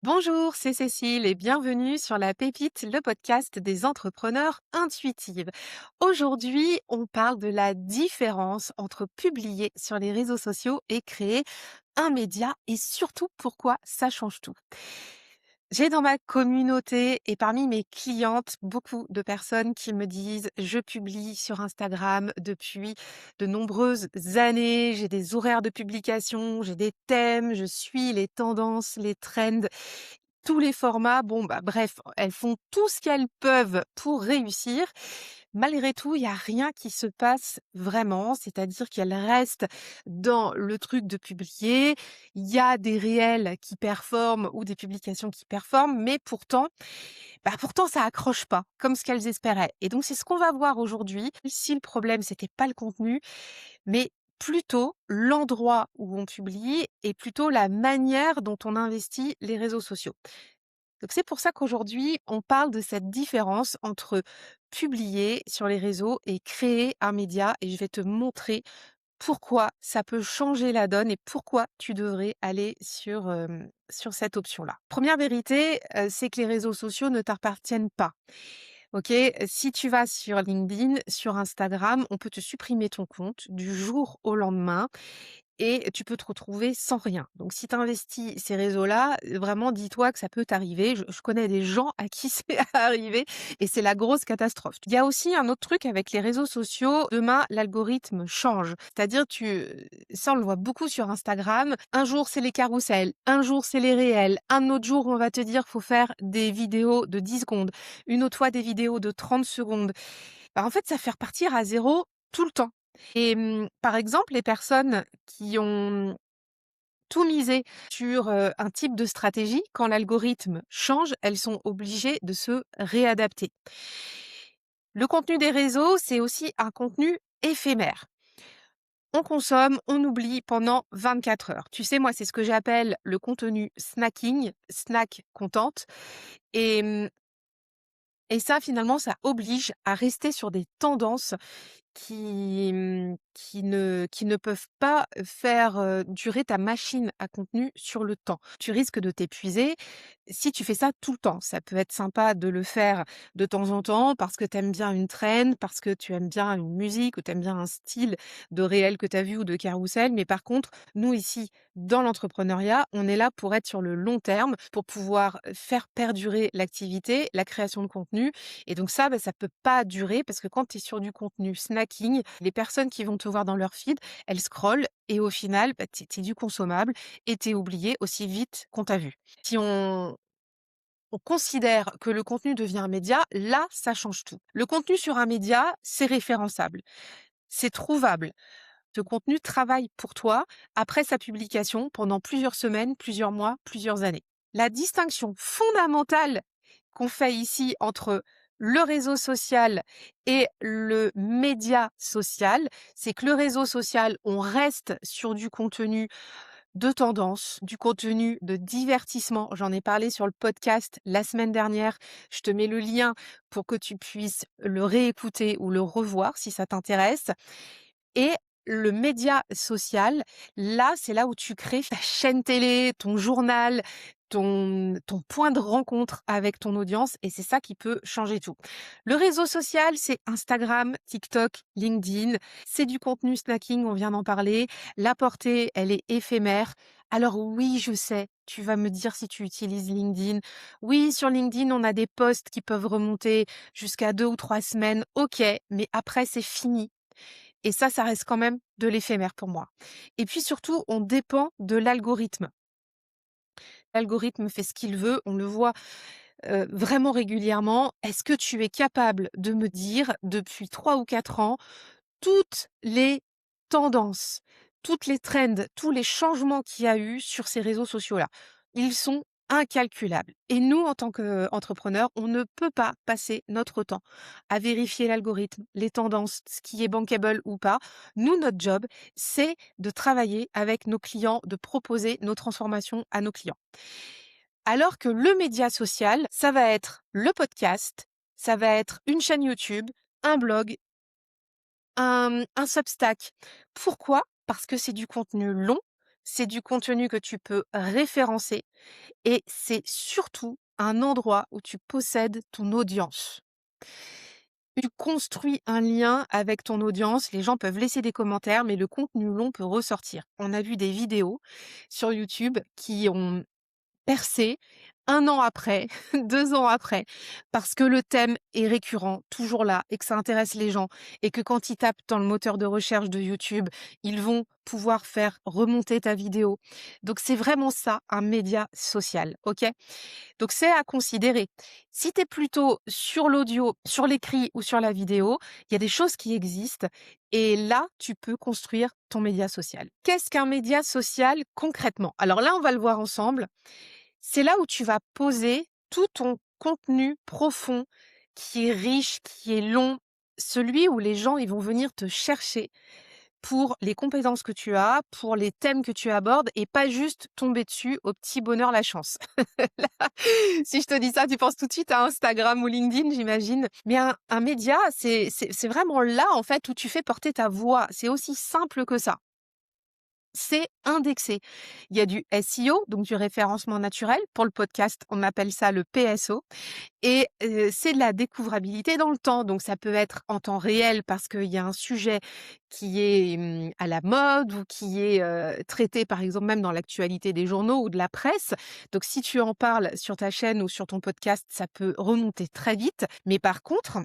Bonjour, c'est Cécile et bienvenue sur La Pépite, le podcast des entrepreneurs intuitives. Aujourd'hui, on parle de la différence entre publier sur les réseaux sociaux et créer un média et surtout pourquoi ça change tout. J'ai dans ma communauté et parmi mes clientes beaucoup de personnes qui me disent je publie sur Instagram depuis de nombreuses années, j'ai des horaires de publication, j'ai des thèmes, je suis les tendances, les trends, tous les formats, bon, bah, bref, elles font tout ce qu'elles peuvent pour réussir. Malgré tout, il y a rien qui se passe vraiment, c'est-à-dire qu'elles restent dans le truc de publier. Il y a des réels qui performent ou des publications qui performent, mais pourtant ça accroche pas comme ce qu'elles espéraient. Et donc c'est ce qu'on va voir aujourd'hui. Si le problème, c'était pas le contenu, mais plutôt l'endroit où on publie et plutôt la manière dont on investit les réseaux sociaux. Donc c'est pour ça qu'aujourd'hui, on parle de cette différence entre publier sur les réseaux et créer un média et je vais te montrer pourquoi ça peut changer la donne et pourquoi tu devrais aller sur cette option-là. Première vérité, c'est que les réseaux sociaux ne t'appartiennent pas. OK? Si tu vas sur LinkedIn, sur Instagram, on peut te supprimer ton compte du jour au lendemain et tu peux te retrouver sans rien. Donc si tu investis ces réseaux-là, vraiment dis-toi que ça peut t'arriver. Je connais des gens à qui c'est arrivé et c'est la grosse catastrophe. Il y a aussi un autre truc avec les réseaux sociaux, demain l'algorithme change. C'est-à-dire ça on le voit beaucoup sur Instagram, un jour c'est les carousels, un jour c'est les réels, un autre jour on va te dire faut faire des vidéos de 10 secondes, une autre fois des vidéos de 30 secondes. Bah, en fait, ça fait repartir à zéro tout le temps. Et par exemple, les personnes qui ont tout misé sur, un type de stratégie, quand l'algorithme change, elles sont obligées de se réadapter. Le contenu des réseaux, c'est aussi un contenu éphémère. On consomme, on oublie pendant 24 heures. Tu sais, moi, c'est ce que j'appelle le contenu snacking, snack content et et ça, finalement, ça oblige à rester sur des tendances qui ne peuvent pas faire, durer ta machine à contenu sur le temps. Tu risques de t'épuiser si tu fais ça tout le temps. Ça peut être sympa de le faire de temps en temps parce que tu aimes bien une trend, parce que tu aimes bien une musique ou tu aimes bien un style de réel que tu as vu ou de carrousel. Mais par contre, nous ici, dans l'entrepreneuriat, on est là pour être sur le long terme, pour pouvoir faire perdurer l'activité, la création de contenu et donc ça, ça peut pas durer parce que quand tu es sur du contenu snacking, les personnes qui vont te voir dans leur feed, elles scrollent et au final, tu es du consommable et tu es oublié aussi vite qu'on t'a vu. Si on considère que le contenu devient un média, là, ça change tout. Le contenu sur un média, c'est référençable, c'est trouvable. Ce contenu travaille pour toi après sa publication pendant plusieurs semaines, plusieurs mois, plusieurs années. La distinction fondamentale qu'on fait ici entre le réseau social et le média social, c'est que le réseau social, on reste sur du contenu de tendance, du contenu de divertissement. J'en ai parlé sur le podcast la semaine dernière. Je te mets le lien pour que tu puisses le réécouter ou le revoir si ça t'intéresse. Et le média social, là, c'est là où tu crées ta chaîne télé, ton journal, ton point de rencontre avec ton audience et c'est ça qui peut changer tout. Le réseau social, c'est Instagram, TikTok, LinkedIn. C'est du contenu snacking, on vient d'en parler. La portée, elle est éphémère. Alors oui, je sais, tu vas me dire si tu utilises LinkedIn. Oui, sur LinkedIn, on a des posts qui peuvent remonter jusqu'à 2 ou 3 semaines. OK, mais après, c'est fini. Et ça reste quand même de l'éphémère pour moi. Et puis surtout, on dépend de l'algorithme. L'algorithme fait ce qu'il veut, on le voit, vraiment régulièrement. Est-ce que tu es capable de me dire, depuis 3 ou 4 ans, toutes les tendances, toutes les trends, tous les changements qu'il y a eu sur ces réseaux sociaux-là? Ils sont incalculables et nous, en tant qu'entrepreneurs, on ne peut pas passer notre temps à vérifier l'algorithme, les tendances, ce qui est bankable ou pas. Nous, notre job, c'est de travailler avec nos clients, de proposer nos transformations à nos clients. Alors que le média social, ça va être le podcast, ça va être une chaîne YouTube, un blog, un Substack. Pourquoi? Parce que c'est du contenu long, c'est du contenu que tu peux référencer et c'est surtout un endroit où tu possèdes ton audience. Tu construis un lien avec ton audience, les gens peuvent laisser des commentaires, mais le contenu long peut ressortir. On a vu des vidéos sur YouTube qui ont percé 1 an après, 2 ans après, parce que le thème est récurrent, toujours là et que ça intéresse les gens et que quand ils tapent dans le moteur de recherche de YouTube, ils vont pouvoir faire remonter ta vidéo. Donc c'est vraiment ça, un média social, OK? Donc c'est à considérer. Si tu es plutôt sur l'audio, sur l'écrit ou sur la vidéo, il y a des choses qui existent et là, tu peux construire ton média social. Qu'est-ce qu'un média social concrètement? Alors là, on va le voir ensemble. C'est là où tu vas poser tout ton contenu profond, qui est riche, qui est long, celui où les gens ils vont venir te chercher pour les compétences que tu as, pour les thèmes que tu abordes et pas juste tomber dessus au petit bonheur la chance. Là, si je te dis ça, tu penses tout de suite à Instagram ou LinkedIn, j'imagine. Mais un média, c'est vraiment là, en fait, où tu fais porter ta voix. C'est aussi simple que ça. C'est indexé. Il y a du SEO, donc du référencement naturel. Pour le podcast, on appelle ça le PSO. Et c'est de la découvrabilité dans le temps. Donc ça peut être en temps réel parce qu'il y a un sujet qui est, à la mode ou qui est, traité par exemple même dans l'actualité des journaux ou de la presse. Donc si tu en parles sur ta chaîne ou sur ton podcast, ça peut remonter très vite. Mais par contre,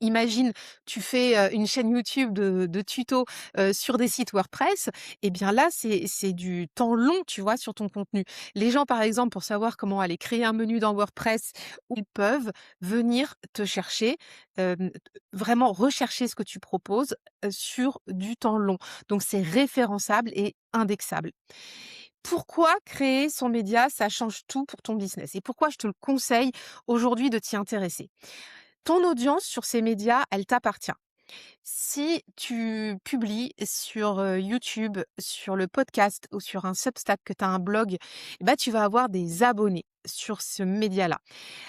imagine, tu fais, une chaîne YouTube de tutos, sur des sites WordPress et bien là, c'est du temps long, tu vois, sur ton contenu. Les gens, par exemple, pour savoir comment aller créer un menu dans WordPress, ils peuvent venir te chercher, vraiment rechercher ce que tu proposes, sur du temps long. Donc c'est référençable et indexable. Pourquoi créer son média? Ça change tout pour ton business et pourquoi je te le conseille aujourd'hui de t'y intéresser? Ton audience sur ces médias, elle t'appartient. Si tu publies sur, YouTube, sur le podcast ou sur un Substack, que tu as un blog, eh bah, tu vas avoir des abonnés sur ce média-là.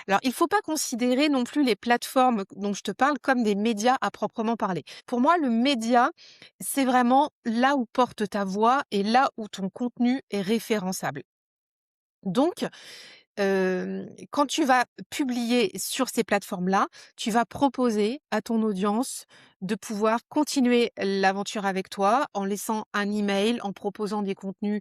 Alors, il faut pas considérer non plus les plateformes dont je te parle comme des médias à proprement parler. Pour moi, le média, c'est vraiment là où porte ta voix et là où ton contenu est référençable. Donc, quand tu vas publier sur ces plateformes-là, tu vas proposer à ton audience de pouvoir continuer l'aventure avec toi en laissant un email, en proposant des contenus,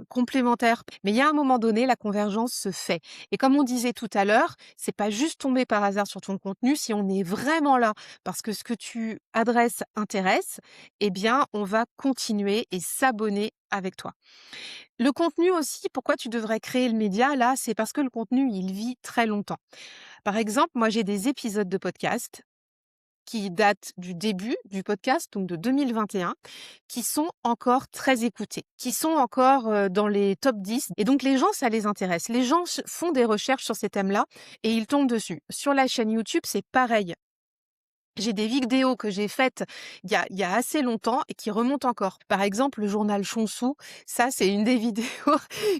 complémentaires. Mais il y a un moment donné, la convergence se fait et comme on disait tout à l'heure, c'est pas juste tomber par hasard sur ton contenu. Si on est vraiment là parce que ce que tu adresses intéresse, eh bien, on va continuer et s'abonner avec toi. Le contenu aussi, pourquoi tu devrais créer le média là? C'est parce que le contenu, il vit très longtemps. Par exemple, moi, j'ai des épisodes de podcast qui datent du début du podcast, donc de 2021, qui sont encore très écoutés, qui sont encore, dans les top 10 et donc les gens, ça les intéresse. Les gens font des recherches sur ces thèmes-là et ils tombent dessus. Sur la chaîne YouTube, c'est pareil. J'ai des vidéos que j'ai faites il y a assez longtemps et qui remontent encore. Par exemple, le journal Chonsou, ça c'est une des vidéos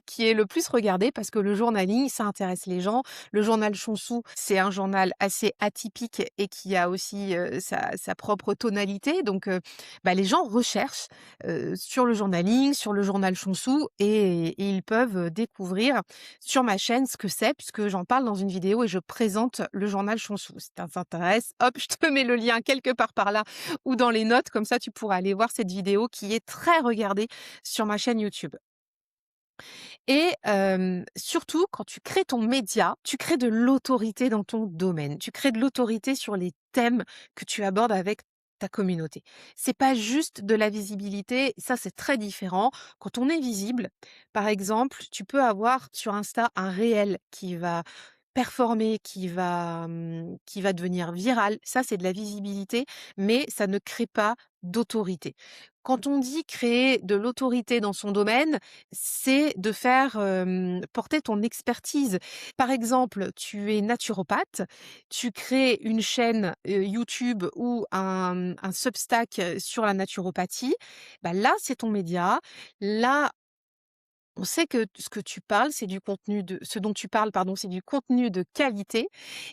qui est le plus regardée parce que le journaling, ça intéresse les gens. Le journal Chonsou, c'est un journal assez atypique et qui a aussi, sa propre tonalité. Donc, bah, les gens recherchent, sur le journaling, sur le journal Chonsou et ils peuvent, découvrir sur ma chaîne ce que c'est puisque j'en parle dans une vidéo et je présente le journal Chonsou. Si ça t'intéresse, hop, je te mets le lien quelque part par là ou dans les notes, comme ça tu pourras aller voir cette vidéo qui est très regardée sur ma chaîne YouTube. Et surtout, quand tu crées ton média, tu crées de l'autorité dans ton domaine. Tu crées de l'autorité sur les thèmes que tu abordes avec ta communauté. C'est pas juste de la visibilité, ça c'est très différent. Quand on est visible, par exemple, tu peux avoir sur Insta un réel qui va performer, qui va devenir viral. Ça, c'est de la visibilité, mais ça ne crée pas d'autorité. Quand on dit créer de l'autorité dans son domaine, c'est de faire, porter ton expertise. Par exemple, tu es naturopathe, tu crées une chaîne, YouTube ou un Substack, sur la naturopathie, bah, là, c'est ton média. Là, on sait que ce que tu parles, c'est du contenu de ce dont tu parles, pardon, c'est du contenu de qualité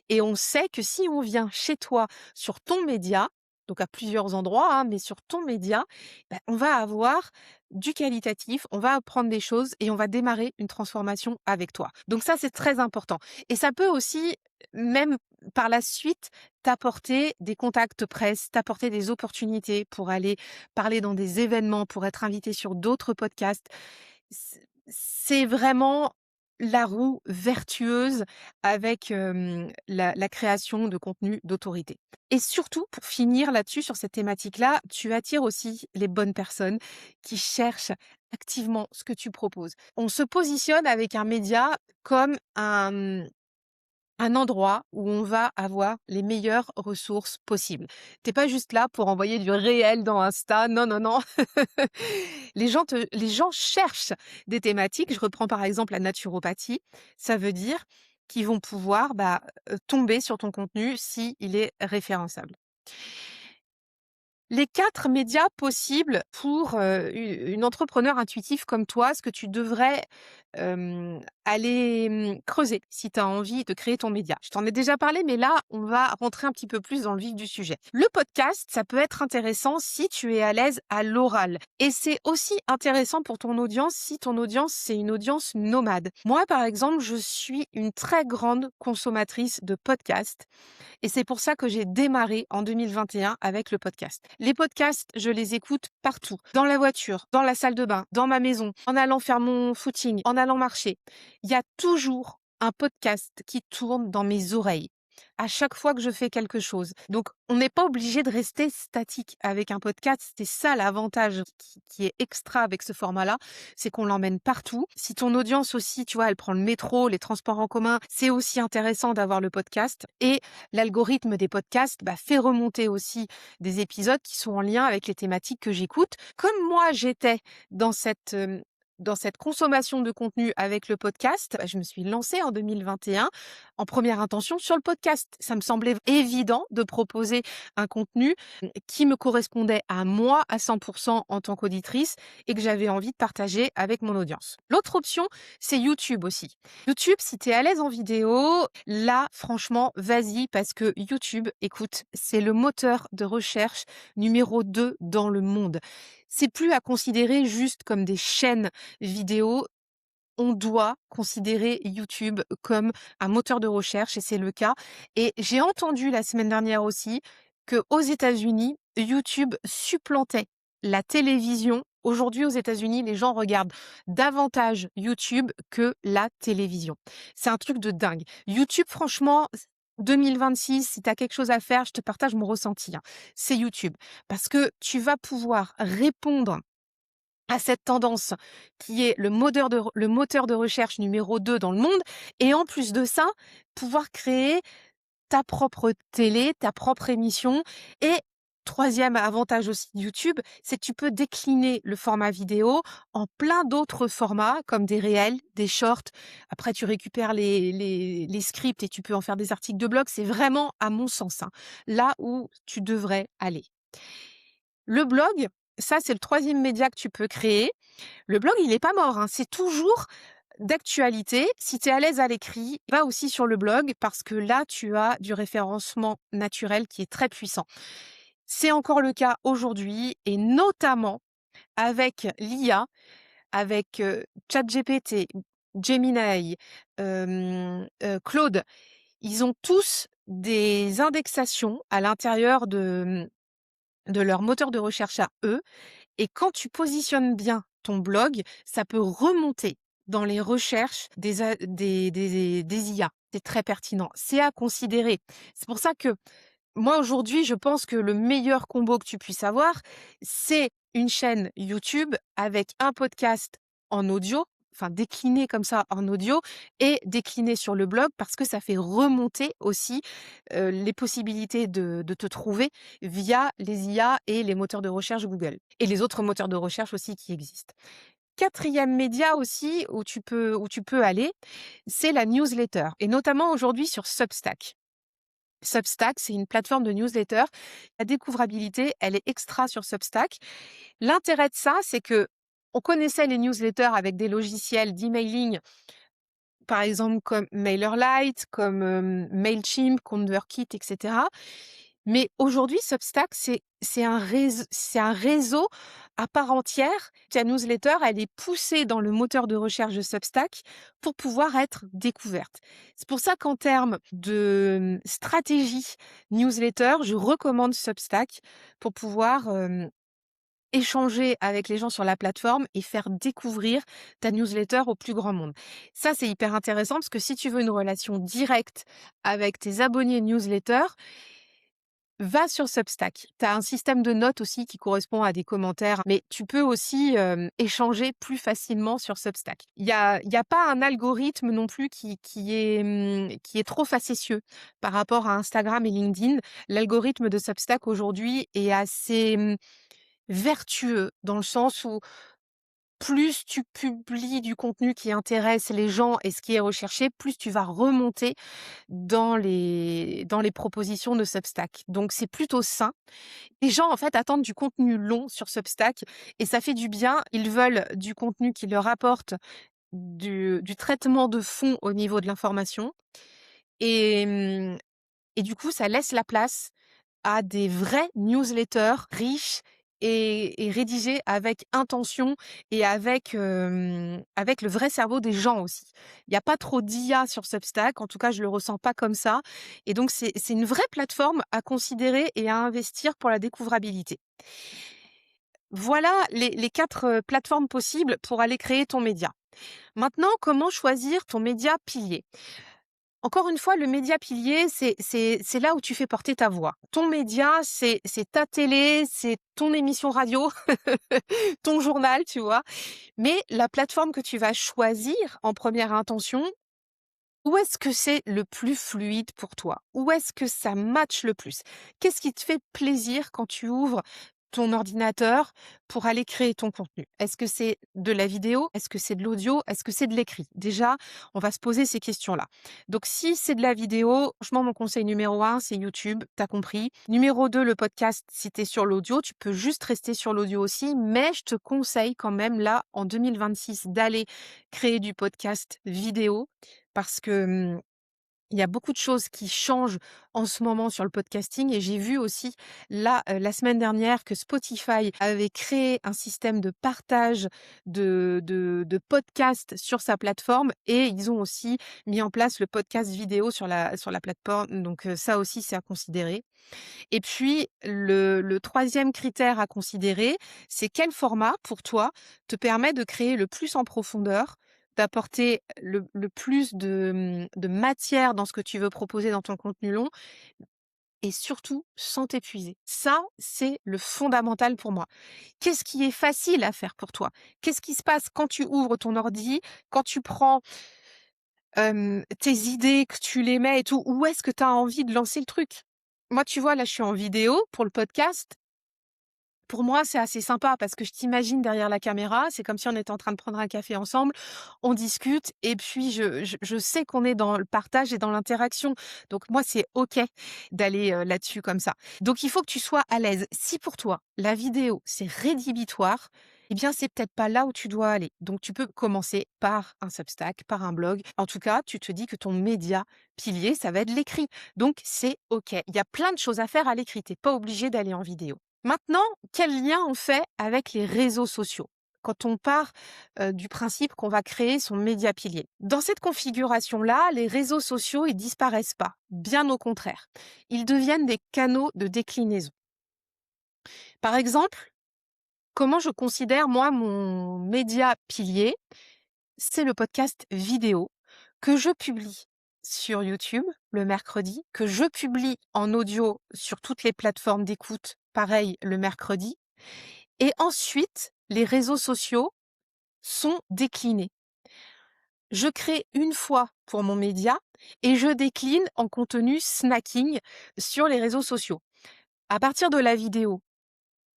et on sait que si on vient chez toi sur ton média, donc à plusieurs endroits, hein, mais sur ton média, on va avoir du qualitatif, on va apprendre des choses et on va démarrer une transformation avec toi. Donc ça, c'est très important et ça peut aussi, même par la suite, t'apporter des contacts presse, t'apporter des opportunités pour aller parler dans des événements, pour être invité sur d'autres podcasts. C'est vraiment la roue vertueuse avec, la création de contenu d'autorité. Et surtout, pour finir là-dessus, sur cette thématique-là, tu attires aussi les bonnes personnes qui cherchent activement ce que tu proposes. On se positionne avec un média comme un endroit où on va avoir les meilleures ressources possibles. T'es pas juste là pour envoyer du réel dans Insta. Non, non, non. Les gens cherchent des thématiques. Je reprends par exemple la naturopathie. Ça veut dire qu'ils vont pouvoir, tomber sur ton contenu s'il est référençable. Les 4 médias possibles pour, u une entrepreneur intuitive comme toi, ce que tu devrais, aller, creuser si tu as envie de créer ton média. Je t'en ai déjà parlé, mais là, on va rentrer un petit peu plus dans le vif du sujet. Le podcast, ça peut être intéressant si tu es à l'aise à l'oral et c'est aussi intéressant pour ton audience si ton audience, c'est une audience nomade. Moi, par exemple, je suis une très grande consommatrice de podcasts et c'est pour ça que j'ai démarré en 2021 avec le podcast. Les podcasts, je les écoute partout. Dans la voiture, dans la salle de bain, dans ma maison, en allant faire mon footing, en allant marcher. Il y a toujours un podcast qui tourne dans mes oreilles à chaque fois que je fais quelque chose. Donc, on n'est pas obligé de rester statique avec un podcast. C'est ça l'avantage qui est extra avec ce format-là, c'est qu'on l'emmène partout. Si ton audience aussi, tu vois, elle prend le métro, les transports en commun, c'est aussi intéressant d'avoir le podcast. Et l'algorithme des podcasts fait remonter aussi des épisodes qui sont en lien avec les thématiques que j'écoute. Comme moi, j'étais dans dans cette consommation de contenu avec le podcast, je me suis lancée en 2021 en première intention sur le podcast. Ça me semblait évident de proposer un contenu qui me correspondait à moi à 100% en tant qu'auditrice et que j'avais envie de partager avec mon audience. L'autre option, c'est YouTube aussi. YouTube, si tu es à l'aise en vidéo, là, franchement, vas-y parce que YouTube, écoute, c'est le moteur de recherche numéro 2 dans le monde. C'est plus à considérer juste comme des chaînes vidéo. On doit considérer YouTube comme un moteur de recherche et c'est le cas. Et j'ai entendu la semaine dernière aussi que aux États-Unis, YouTube supplantait la télévision. Aujourd'hui, aux États-Unis, les gens regardent davantage YouTube que la télévision. C'est un truc de dingue. YouTube, franchement, 2026, si tu as quelque chose à faire, je te partage mon ressenti, hein. C'est YouTube. Parce que tu vas pouvoir répondre à cette tendance qui est le moteur de recherche numéro 2 dans le monde et en plus de ça, pouvoir créer ta propre télé, ta propre émission et troisième avantage aussi de YouTube, c'est que tu peux décliner le format vidéo en plein d'autres formats comme des réels, des shorts. Après, tu récupères les scripts et tu peux en faire des articles de blog. C'est vraiment, à mon sens, hein, là où tu devrais aller. Le blog, ça, c'est le troisième média que tu peux créer. Le blog, il est pas mort, hein, c'est toujours d'actualité. Si tu es à l'aise à l'écrit, va aussi sur le blog parce que là, tu as du référencement naturel qui est très puissant. C'est encore le cas aujourd'hui et notamment avec l'IA, avec, ChatGPT, Gemini, Claude. Ils ont tous des indexations à l'intérieur de leur moteur de recherche à eux et quand tu positionnes bien ton blog, ça peut remonter dans les recherches des IA. C'est très pertinent. C'est à considérer. C'est pour ça que moi, aujourd'hui, je pense que le meilleur combo que tu puisses avoir, c'est une chaîne YouTube avec un podcast en audio, enfin décliné comme ça en audio et décliné sur le blog parce que ça fait remonter aussi les possibilités de te trouver via les IA et les moteurs de recherche Google et les autres moteurs de recherche aussi qui existent. Quatrième média aussi où tu peux aller, c'est la newsletter et notamment aujourd'hui sur Substack. Substack, c'est une plateforme de newsletter. La découvrabilité, elle est extra sur Substack. L'intérêt de ça, c'est que on connaissait les newsletters avec des logiciels d'emailing, par exemple comme MailerLite, comme Mailchimp, ConvertKit, etc. Mais aujourd'hui, Substack, c'est un réseau à part entière. Ta newsletter, elle est poussée dans le moteur de recherche de Substack pour pouvoir être découverte. C'est pour ça qu'en termes de stratégie newsletter, je recommande Substack pour pouvoir échanger avec les gens sur la plateforme et faire découvrir ta newsletter au plus grand monde. Ça, c'est hyper intéressant parce que si tu veux une relation directe avec tes abonnés newsletter, va sur Substack. Tu as un système de notes aussi qui correspond à des commentaires, mais tu peux aussi échanger plus facilement sur Substack. Il y a pas un algorithme non plus qui est trop facétieux par rapport à Instagram et LinkedIn. L'algorithme de Substack aujourd'hui est assez vertueux dans le sens où plus tu publies du contenu qui intéresse les gens et ce qui est recherché, plus tu vas remonter dans les propositions de Substack. Donc c'est plutôt sain. Les gens, en fait, attendent du contenu long sur Substack et ça fait du bien. Ils veulent du contenu qui leur apporte du traitement de fond au niveau de l'information et et du coup, ça laisse la place à des vrais newsletters riches et rédigés avec intention et avec le vrai cerveau des gens aussi. Il y a pas trop d'IA sur Substack, en tout cas je le ressens pas comme ça et donc c'est une vraie plateforme à considérer et à investir pour la découvrabilité. Voilà les 4, plateformes possibles pour aller créer ton média. Maintenant, comment choisir ton média pilier? Encore une fois, le média pilier, c'est là où tu fais porter ta voix. Ton média, c'est ta télé, c'est ton émission radio, ton journal, tu vois? Mais la plateforme que tu vas choisir en première intention, où est-ce que c'est le plus fluide pour toi? Où est-ce que ça matche le plus? Qu'est-ce qui te fait plaisir quand tu ouvres ton ordinateur pour aller créer ton contenu? Est-ce que c'est de la vidéo? Est-ce que c'est de l'audio? Est-ce que c'est de l'écrit? Déjà, on va se poser ces questions-là. Donc, si c'est de la vidéo, franchement, mon conseil numéro un, c'est YouTube, t'as compris. Numéro 2, le podcast, si t'es sur l'audio, tu peux juste rester sur l'audio aussi, mais je te conseille quand même, là, en 2026, d'aller créer du podcast vidéo parce que, il y a beaucoup de choses qui changent en ce moment sur le podcasting et j'ai vu aussi là, la semaine dernière que Spotify avait créé un système de partage de podcasts sur sa plateforme et ils ont aussi mis en place le podcast vidéo sur la plateforme donc ça aussi c'est à considérer. Et puis le 3e critère à considérer, c'est quel format pour toi te permet de créer le plus en profondeur, d'apporter le plus de matière dans ce que tu veux proposer dans ton contenu long et surtout sans t'épuiser. Ça, c'est le fondamental pour moi. Qu'est-ce qui est facile à faire pour toi? Qu'est-ce qui se passe quand tu ouvres ton ordi, quand tu prends, tes idées, que tu les mets et tout? Où est-ce que tu as envie de lancer le truc? Moi, tu vois, là, je suis en vidéo pour le podcast. Pour moi, c'est assez sympa parce que je t'imagine derrière la caméra, c'est comme si on était en train de prendre un café ensemble, on discute et puis je sais qu'on est dans le partage et dans l'interaction. Donc moi, c'est OK d'aller, là-dessus comme ça. Donc il faut que tu sois à l'aise. Si pour toi, la vidéo, c'est rédhibitoire, eh bien, c'est peut-être pas là où tu dois aller. Donc tu peux commencer par un Substack, par un blog. En tout cas, tu te dis que ton média pilier, ça va être l'écrit. Donc c'est OK. Il y a plein de choses à faire à l'écrit. Tu es pas obligé d'aller en vidéo. Maintenant, quel lien on fait avec les réseaux sociaux? Quand on part, du principe qu'on va créer son média pilier. Dans cette configuration-là, les réseaux sociaux, ils disparaissent pas, bien au contraire. Ils deviennent des canaux de déclinaison. Par exemple, comment je considère moi mon média pilier? C'est le podcast vidéo que je publie sur YouTube le mercredi, que je publie en audio sur toutes les plateformes d'écoute, pareil le mercredi. Et ensuite, les réseaux sociaux sont déclinés. Je crée une fois pour mon média et je décline en contenu snacking sur les réseaux sociaux. À partir de la vidéo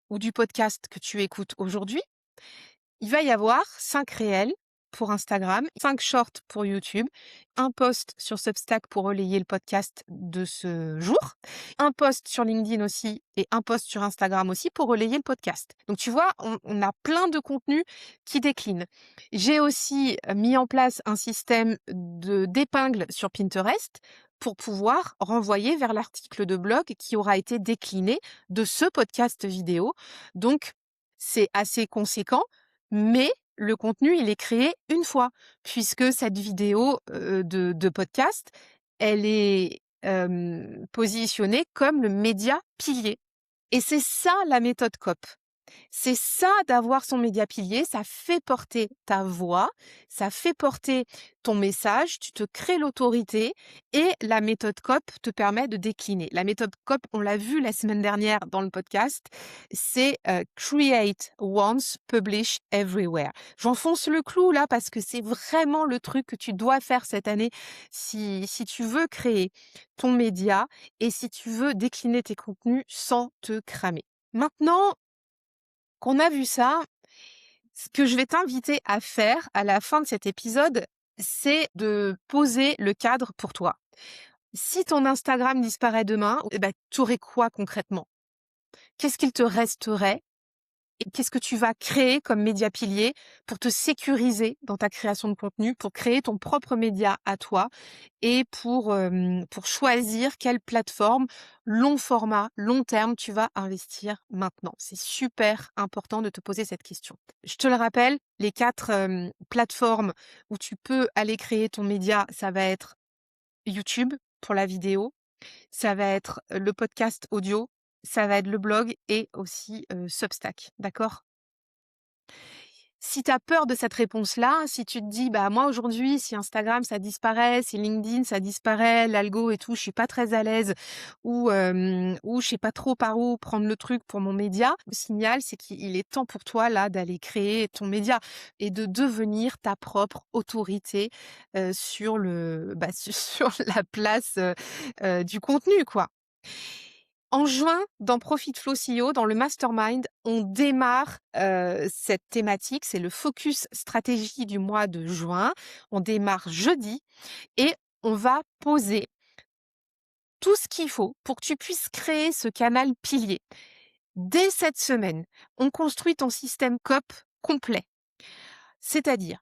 ou du podcast que tu écoutes aujourd'hui, il va y avoir 5 réels pour Instagram, 5 shorts pour YouTube, un post sur Substack pour relayer le podcast de ce jour, un post sur LinkedIn aussi et un post sur Instagram aussi pour relayer le podcast. Donc tu vois, on a plein de contenus qui déclinent. J'ai aussi mis en place un système d'épingles sur Pinterest pour pouvoir renvoyer vers l'article de blog qui aura été décliné de ce podcast vidéo. Donc, c'est assez conséquent, mais le contenu, il est créé une fois, puisque cette vidéo de podcast, elle est positionnée comme le média pilier. Et c'est ça la méthode COP. C'est ça d'avoir son média pilier, ça fait porter ta voix, ça fait porter ton message, tu te crées l'autorité et la méthode COP te permet de décliner. La méthode COP, on l'a vu la semaine dernière dans le podcast, c'est Create Once, Publish Everywhere. J'enfonce le clou là parce que c'est vraiment le truc que tu dois faire cette année si tu veux créer ton média et si tu veux décliner tes contenus sans te cramer. Maintenant, qu'on a vu ça, ce que je vais t'inviter à faire à la fin de cet épisode, c'est de poser le cadre pour toi. Si ton Instagram disparaît demain, eh ben, tu aurais quoi concrètement? Qu'est-ce qu'il te resterait? Et qu'est-ce que tu vas créer comme média pilier pour te sécuriser dans ta création de contenu, pour créer ton propre média à toi et pour choisir quelle plateforme, long format, long terme, tu vas investir maintenant. C'est super important de te poser cette question. Je te le rappelle, les 4 plateformes où tu peux aller créer ton média, ça va être YouTube pour la vidéo, ça va être le podcast audio, ça va être le blog et aussi Substack, d'accord? Si tu as peur de cette réponse-là, si tu te dis: «Bah, moi aujourd'hui, si Instagram ça disparaît, si LinkedIn ça disparaît, l'algo et tout, je suis pas très à l'aise ou je sais pas trop par où prendre le truc pour mon média», le signal, c'est qu'il est temps pour toi là d'aller créer ton média et de devenir ta propre autorité, sur sur la place, du contenu, quoi. En juin, dans Profit Flow CEO, dans le mastermind, on démarre cette thématique, c'est le focus stratégie du mois de juin. On démarre jeudi et on va poser tout ce qu'il faut pour que tu puisses créer ce canal pilier. Dès cette semaine, on construit ton système COP complet. C'est-à-dire,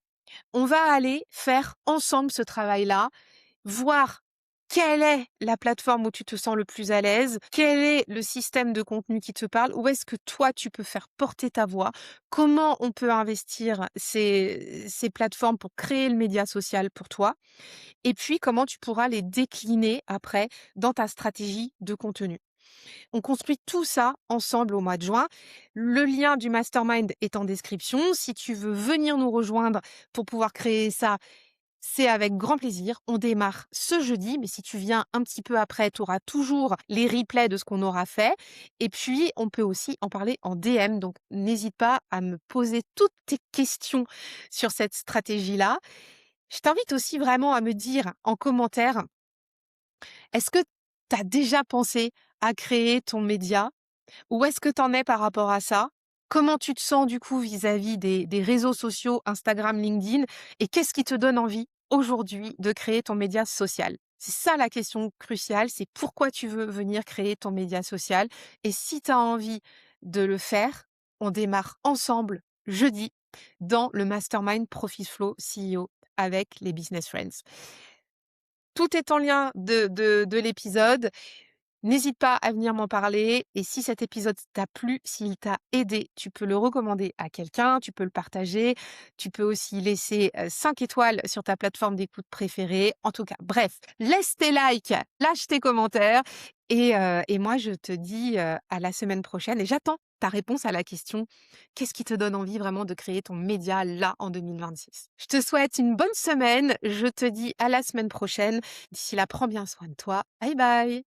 on va aller faire ensemble ce travail-là, voir quelle est la plateforme où tu te sens le plus à l'aise, quel est le système de contenu qui te parle, où est-ce que toi tu peux faire porter ta voix, comment on peut investir ces plateformes pour créer le média social pour toi, et puis comment tu pourras les décliner après dans ta stratégie de contenu. On construit tout ça ensemble au mois de juin. Le lien du mastermind est en description. Si tu veux venir nous rejoindre pour pouvoir créer ça, c'est avec grand plaisir. On démarre ce jeudi, mais si tu viens un petit peu après, tu auras toujours les replays de ce qu'on aura fait. Et puis, on peut aussi en parler en DM. Donc, n'hésite pas à me poser toutes tes questions sur cette stratégie-là. Je t'invite aussi vraiment à me dire en commentaire, est-ce que tu as déjà pensé à créer ton média? Où est-ce que tu en es par rapport à ça? Comment tu te sens du coup vis-à-vis des réseaux sociaux, Instagram, LinkedIn? Et qu'est-ce qui te donne envie aujourd'hui de créer ton média social? C'est ça la question cruciale, c'est pourquoi tu veux venir créer ton média social. Et si tu as envie de le faire, on démarre ensemble jeudi dans le mastermind Profit Flow CEO avec les Business Friends. Tout est en lien de l'épisode. N'hésite pas à venir m'en parler et si cet épisode t'a plu, s'il t'a aidé, tu peux le recommander à quelqu'un, tu peux le partager, tu peux aussi laisser 5 étoiles sur ta plateforme d'écoute préférée. En tout cas, bref, laisse tes likes, lâche tes commentaires et moi je te dis à la semaine prochaine et j'attends ta réponse à la question: qu'est-ce qui te donne envie vraiment de créer ton média là en 2026? Je te souhaite une bonne semaine, je te dis à la semaine prochaine. D'ici là, prends bien soin de toi. Bye bye!